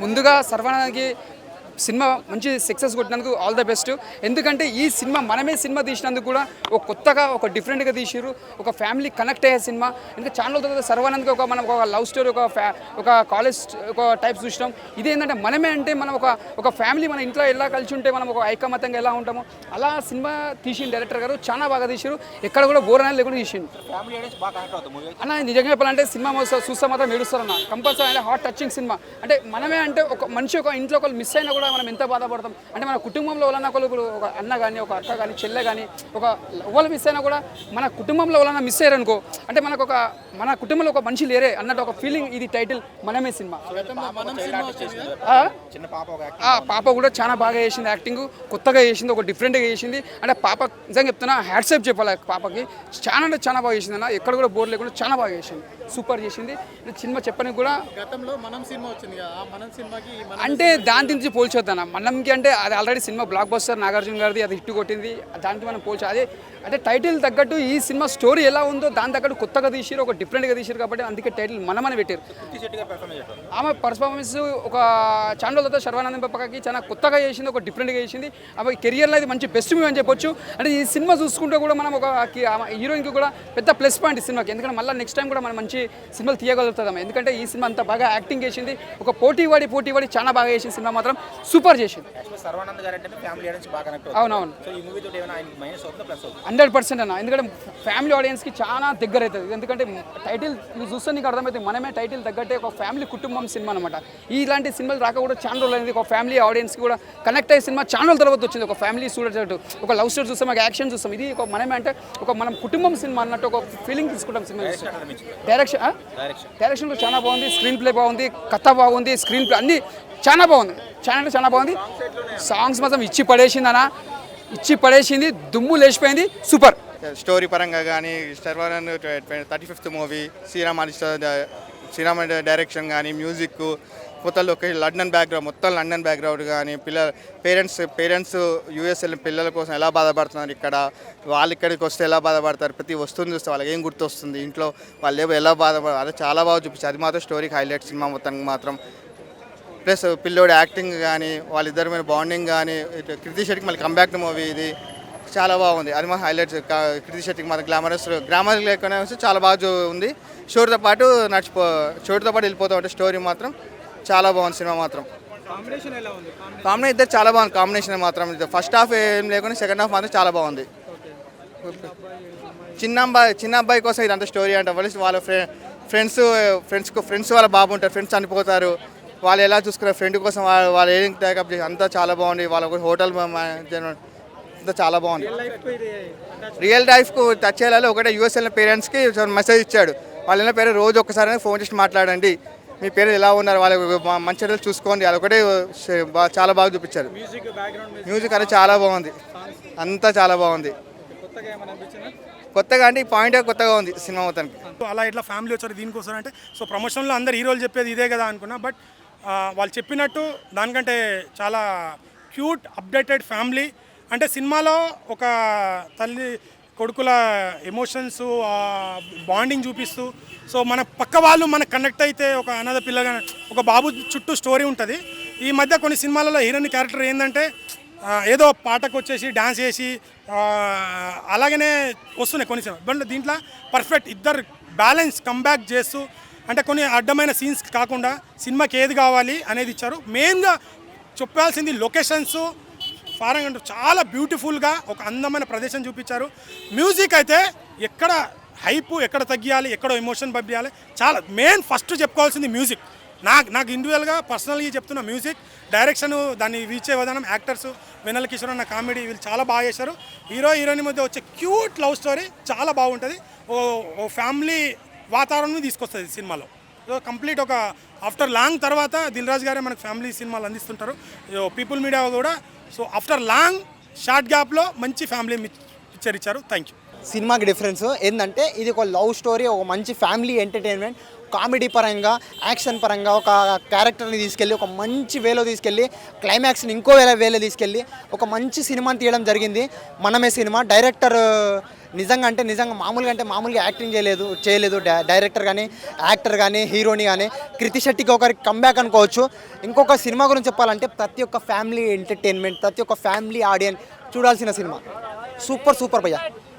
ముందుగా సర్వానంద్కి సినిమా మంచి success కొట్టినందుకు all the best. ఎందుకంటే ఈ సినిమా మనమే సినిమా తీసినందుకు కూడా ఒక కొత్తగా ఒక డిఫరెంట్గా తీసిరు, ఒక ఫ్యామిలీ కనెక్ట్ అయ్యే సినిమా. ఇంకా చాలా తర్వాత సర్వానంద్కి మనం ఒక లవ్ స్టోరీ, ఒక కాలేజ్ ఒక టైప్స్ చూసినాం. ఇదేంటంటే మనమే అంటే మనం ఒక ఫ్యామిలీ మన ఇంట్లో ఎలా కలిసి ఉంటే మనం ఒక ఐకమత్యంగా ఎలా ఉంటామో అలా సినిమా తీసిన డైరెక్టర్ గారు చాలా బాగా తీసిరు. ఎక్కడ కూడా బోర్ అనేది లేకుండా తీసిండు అన్న. నిజంగా చెప్పాలంటే సినిమా చూస్తే మాత్రం ఏడుస్తారన్న కంపల్సరీ. అంటే హార్ట్ టచింగ్ సినిమా. అంటే మనమే అంటే ఒక మనిషి ఒక ఇంట్లో ఒకళ్ళు మిస్ అయినా కూడా మనం ఎంత బాధపడతాం. అంటే మన కుటుంబంలో ఎవరన్నా ఒకళ్ళు ఒక అన్న కానీ ఒక అక్క కానీ చెల్లె కానీ ఒక ఎవరు మిస్ అయినా కూడా మన కుటుంబంలో ఎవరన్నా మిస్ అయ్యారనుకో అంటే మనకు మన కుటుంబంలో ఒక మనిషి లేరే అన్నట్టు ఒక ఫీలింగ్. ఇది టైటిల్ మనమే సినిమా. పాప కూడా చాలా బాగా చేసింది, యాక్టింగ్ కొత్తగా చేసింది, ఒక డిఫరెంట్గా చేసింది. అంటే పాప నిజంగా చెప్తున్నా హ్యాట్సాప్ చెప్పాలి పాపకి. చాలా అంటే చాలా బాగా చేసింది అన్న. ఎక్కడ కూడా బోర్ లేకుండా చాలా బాగా చేసింది, సూపర్ చేసింది. సినిమా చెప్పడానికి కూడా అంటే దాని నుంచి పోల్చొద్దన్న. మనంకి అంటే అది already cinema block buster Nagarjuna గారిది, అది హిట్ కొట్టింది. దానికి మనం పోల్చు అదే అంటే టైటిల్ తగ్గట్టు ఈ సినిమా స్టోరీ ఎలా ఉందో దాని తగ్గట్టు కొత్తగా తీసిరు, ఒక డిఫరెంట్గా తీసిరు. కాబట్టి అందుకే టైటిల్ మనమని పెట్టారు. ఆమె పర్ఫార్మెన్స్ ఒక ఛానల్ తర్వాత శర్వానందం పక్కకి చాలా కొత్తగా చేసింది, ఒక డిఫరెంట్గా చేసింది. ఆమె కెరియర్లో ఇది మంచి బెస్ట్ మూవీ అని చెప్పొచ్చు. అంటే ఈ సినిమా చూసుకుంటే కూడా మనం ఒక హీరోయిన్కి కూడా పెద్ద ప్లస్ పాయింట్ ఈ సినిమాకి. ఎందుకంటే మళ్ళీ నెక్స్ట్ టైం కూడా మనం మంచి సినిమాలు తీయగలుగుతాం. ఎందుకంటే ఈ సినిమా అంత బాగా యాక్టింగ్ చేసింది, ఒక పోటీవాడి చాలా బాగా చేసిన సినిమా మాత్రం సూపర్ చేసింది. అవునవును 100% అన్న. ఎందుకంటే ఫ్యామిలీ ఆడియన్స్కి చాలా దగ్గర అవుతుంది. ఎందుకంటే టైటిల్ నువ్వు చూస్తే నీకు అర్థమవుతుంది, మనమే టైటిల్ తగ్గట్టే ఒక ఫ్యామిలీ కుటుంబం సినిమా అనమాట. ఇలాంటి సినిమాలు రాక కూడా చాలా రోజులు అనేది. ఒక ఫ్యామిలీ ఆడియన్స్కి కూడా కనెక్ట్ అయ్యే సినిమా చాలా రోజుల తర్వాత వచ్చింది. ఒక ఫ్యామిలీ చూడేటట్టు ఒక లవ్ స్టోరీ చూస్తాం, ఒక యాక్షన్ చూస్తాం. ఇది ఒక మనమే అంటే ఒక మనం కుటుంబం సినిమా అన్నట్టు ఒక ఫీలింగ్ తీసుకుంటాం సినిమా. డైరెక్షన్ కూడా చాలా బాగుంది, స్క్రీన్ ప్లే బాగుంది, కథ బాగుంది, స్క్రీన్ ప్లే అన్నీ చాలా బాగుంది, చాలా బాగుంది. సాంగ్స్ మాత్రం ఇచ్చి పడేసింది, దుమ్ము లేచిపోయింది, సూపర్. స్టోరీ పరంగా కానీ Sharwanand 35th movie, Srirama direction కానీ, మ్యూజిక్ మొత్తం లొకేషన్ మొత్తం లండన్ బ్యాక్గ్రౌండ్ కానీ, పేరెంట్స్ యూఎస్ఎల్ పిల్లల కోసం ఎలా బాధపడుతున్నారు, ఇక్కడ వాళ్ళు ఇక్కడికి వస్తే ఎలా బాధపడతారు, ప్రతి వస్తువుని చూస్తే వాళ్ళకి ఏం గుర్తొస్తుంది, ఇంట్లో వాళ్ళు ఎలా బాధపడతారు, అది చాలా బాగా చూపించారు. అది మాత్రం స్టోరీకి హైలైట్ సినిమా మొత్తానికి మాత్రం. ప్లస్ పిల్లోడి యాక్టింగ్ కానీ, వాళ్ళిద్దరి మీద బాండింగ్ కానీ, కృతి శెట్టికి మళ్ళీ కంబ్యాక్ మూవీ ఇది చాలా బాగుంది. అది మా హైలైట్స్. కృతి శెట్టికి మాత్రం గ్లామర్ లేకుండా చాలా బాగా ఉంది. స్టోరీతో పాటు వెళ్ళిపోతూ ఉంటే స్టోరీ మాత్రం చాలా బాగుంది. సినిమా మాత్రం కాంబినేషన్ ఇద్దరు చాలా బాగుంది. కాంబినేషన్ మాత్రం ఫస్ట్ హాఫ్ ఏం లేకుండా సెకండ్ హాఫ్ మాత్రం చాలా బాగుంది. చిన్న అబ్బాయి కోసం ఇదంతా స్టోరీ అంటే వాళ్ళ ఫ్రెండ్స్ వాళ్ళ బాబు ఉంటారు, ఫ్రెండ్స్ చనిపోతారు, వాళ్ళు ఎలా చూసుకున్నారు, ఫ్రెండ్ కోసం వాళ్ళు ఏం టేకప్ చేసి అంతా చాలా బాగుంది. వాళ్ళ హోటల్ అంతా చాలా బాగుంది. రియల్ లైఫ్కు టచ్ చేయాలి. ఒకటే యూఎస్ఎల్ పేరెంట్స్కి మెసేజ్ ఇచ్చాడు. వాళ్ళ పేరు రోజు ఒక్కసారి ఫోన్ చేసి మాట్లాడండి, మీ పేరు ఎలా ఉన్నారు, వాళ్ళ మంచి చూసుకోండి, అది ఒకటే చాలా బాగా చూపించారు. మ్యూజిక్ అనేది చాలా బాగుంది, అంతా చాలా బాగుంది. కొత్తగా అంటే ఈ పాయింట్ కొత్తగా ఉంది సినిమా మొత్తానికి. అలా ఇట్లా ఫ్యామిలీ వచ్చారు దీనికోసం అంటే ప్రమోషన్లో అందరు హీరోలు చెప్పేది ఇదే కదా అనుకున్నా. బట్ వాళ్ళు చెప్పినట్టు దానికంటే చాలా క్యూట్ అప్డేటెడ్ ఫ్యామిలీ. అంటే సినిమాలో ఒక తల్లి కొడుకుల ఎమోషన్స్ బాండింగ్ చూపిస్తూ మన పక్క వాళ్ళు మనకు కనెక్ట్ అయితే ఒక అనాథ పిల్లగా ఒక బాబు చుట్టూ స్టోరీ ఉంటుంది. ఈ మధ్య కొన్ని సినిమాలలో హీరోయిన్ క్యారెక్టర్ ఏంటంటే ఏదో పాటకు వచ్చేసి డ్యాన్స్ చేసి అలాగనే వస్తున్నాయి కొన్ని సినిమా. బట్ దీంట్లో పర్ఫెక్ట్ ఇద్దరు బ్యాలెన్స్ కంబ్యాక్ చేస్తూ అంటే కొన్ని అడ్డమైన సీన్స్ కాకుండా సినిమాకి ఏది కావాలి అనేది ఇచ్చారు. మెయిన్గా చెప్పాల్సింది లొకేషన్స్ ఫారెన్ కంట్రీ చాలా బ్యూటిఫుల్గా ఒక అందమైన ప్రదేశం చూపించారు. మ్యూజిక్ అయితే ఎక్కడ హైపు ఎక్కడ తగ్గియాలి, ఎక్కడ ఎమోషన్ పంపించాలి, చాలా మెయిన్ ఫస్ట్ చెప్పుకోవాల్సింది మ్యూజిక్. నాకు ఇండివిజువల్గా పర్సనల్గా చెప్తున్న మ్యూజిక్, డైరెక్షన్, దాన్ని వీచే విధానం, యాక్టర్స్ వెన్నెల కిషోర్ అన్న కామెడీ వీళ్ళు చాలా బాగా చేశారు. హీరోయిన్ మధ్య వచ్చే క్యూట్ లవ్ స్టోరీ చాలా బాగుంటుంది. ఓ ఫ్యామిలీ వాతావరణం తీసుకొస్తుంది సినిమాలో. కంప్లీట్ ఒక ఆఫ్టర్ లాంగ్ తర్వాత దిల్ రాజు గారే మనకు ఫ్యామిలీ సినిమాలు అందిస్తుంటారు. పీపుల్ మీడియా కూడా ఆఫ్టర్ లాంగ్ షార్ట్ గ్యాప్లో మంచి ఫ్యామిలీ పిక్చర్ ఇచ్చారు. Thank you. సినిమాకి డిఫరెన్స్ ఏంటంటే ఇది ఒక లవ్ స్టోరీ, ఒక మంచి ఫ్యామిలీ ఎంటర్టైన్మెంట్, కామెడీ పరంగా యాక్షన్ పరంగా ఒక క్యారెక్టర్ని తీసుకెళ్ళి ఒక మంచి వేలో తీసుకెళ్ళి క్లైమాక్స్ని ఇంకో వేలో తీసుకెళ్ళి ఒక మంచి సినిమాని తీయడం జరిగింది. మనమే సినిమా డైరెక్టర్ నిజంగా మామూలుగా యాక్టింగ్ చేయలేదు డైరెక్టర్ కానీ యాక్టర్ కానీ హీరోని కానీ కృతి శెట్టికి ఒకరికి కంబ్యాక్ అనుకోవచ్చు. ఇంకొక సినిమా గురించి చెప్పాలంటే ప్రతి ఒక్క ఫ్యామిలీ ఎంటర్టైన్మెంట్, ప్రతి ఒక్క ఫ్యామిలీ ఆడియన్స్ చూడాల్సిన సినిమా. సూపర్ భయ్యా.